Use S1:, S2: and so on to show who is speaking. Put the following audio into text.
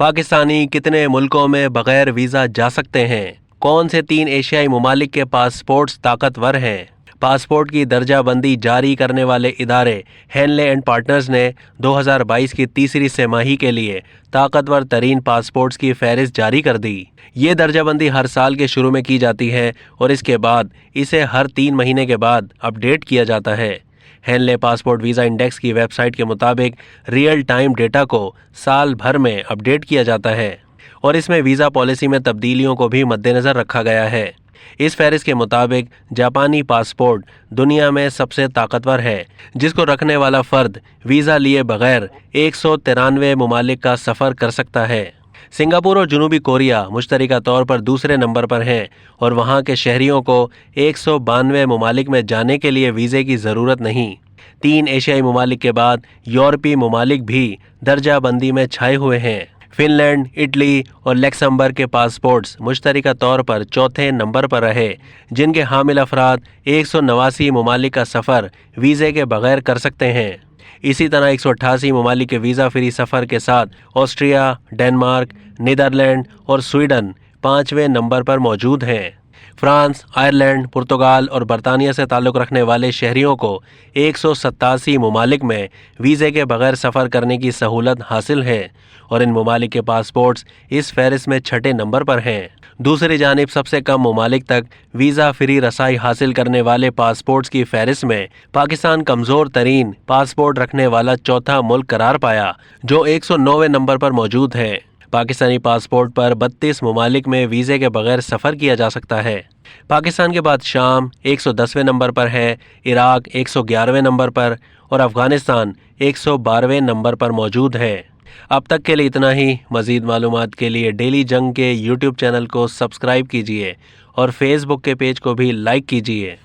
S1: पाकिस्तानी कितने मुल्कों में बगैर वीज़ा जा सकते हैं? कौन से 3 एशियाई ममालिक के पासपोर्ट्स ताकतवर हैं? पासपोर्ट की दर्जाबंदी जारी करने वाले इदारे हेनले एंड पार्टनर्स ने 2022 की तीसरी तिमाही के लिए ताकतवर तरीन पासपोर्ट्स की फहरिस्त जारी कर दी। ये दर्जाबंदी हर साल के शुरू में की जाती है और इसके बाद इसे हर 3 महीने के बाद अपडेट किया जाता है। हेनले पासपोर्ट वीज़ा इंडेक्स की वेबसाइट के मुताबिक रियल टाइम डेटा को साल भर में अपडेट किया जाता है और इसमें वीज़ा पॉलिसी में तब्दीलियों को भी मद्देनज़र रखा गया है। इस फहरिस्त के मुताबिक जापानी पासपोर्ट दुनिया में सबसे ताकतवर है, जिसको रखने वाला फ़र्द वीज़ा लिए बगैर 193 ममालिक का सफ़र कर सकता है। सिंगापुर और जनूबी कोरिया मुश्तरका तौर पर दूसरे नंबर पर हैं और वहां के शहरियों को 192 ममालिक में जाने के लिए वीज़े की ज़रूरत नहीं। 3 एशियाई ममालिक के बाद यूरोपीय ममालिक भी दर्जाबंदी में छाए हुए हैं। फिनलैंड, इटली और लक्समबर्ग के पासपोर्ट्स मुश्तरका तौर पर चौथे नंबर पर रहे, जिनके हामिल अफराद 189 ममालिक का सफ़र वीज़े के बगैर कर सकते हैं। इसी तरह 188 ममालिक के वीज़ा फ्री सफ़र के साथ ऑस्ट्रिया, डेनमार्क, नीदरलैंड और स्वीडन 5वें नंबर पर मौजूद हैं। फ्रांस, आयरलैंड, पुर्तगाल और बरतानिया से ताल्लुक़ रखने वाले शहरियों को 187 ममालिक में वीज़े के बगैर सफ़र करने की सहूलत हासिल है और इन ममालिक के पासपोर्ट्स इस फहरिस्त में छठे नंबर पर हैं। दूसरी जानिब सबसे कम ममालिक तक वीज़ा फ्री रसाई हासिल करने वाले पासपोर्ट्स की फहरिस्त में पाकिस्तान कमज़ोर तरीन पासपोर्ट रखने वाला चौथा मुल्क करार पाया, जो 109वें नंबर पर मौजूद है। पाकिस्तानी पासपोर्ट पर 32 ममालिक में वीज़े के बगैर सफ़र किया जा सकता है। पाकिस्तान के बाद शाम 110वें नंबर पर है, इराक 111वें नंबर पर और अफ़गानिस्तान 112वें नंबर पर मौजूद है। अब तक के लिए इतना ही। मज़ीद मालूमात के लिए डेली जंग के यूट्यूब चैनल को सब्सक्राइब कीजिए और फेसबुक के पेज को भी लाइक कीजिए।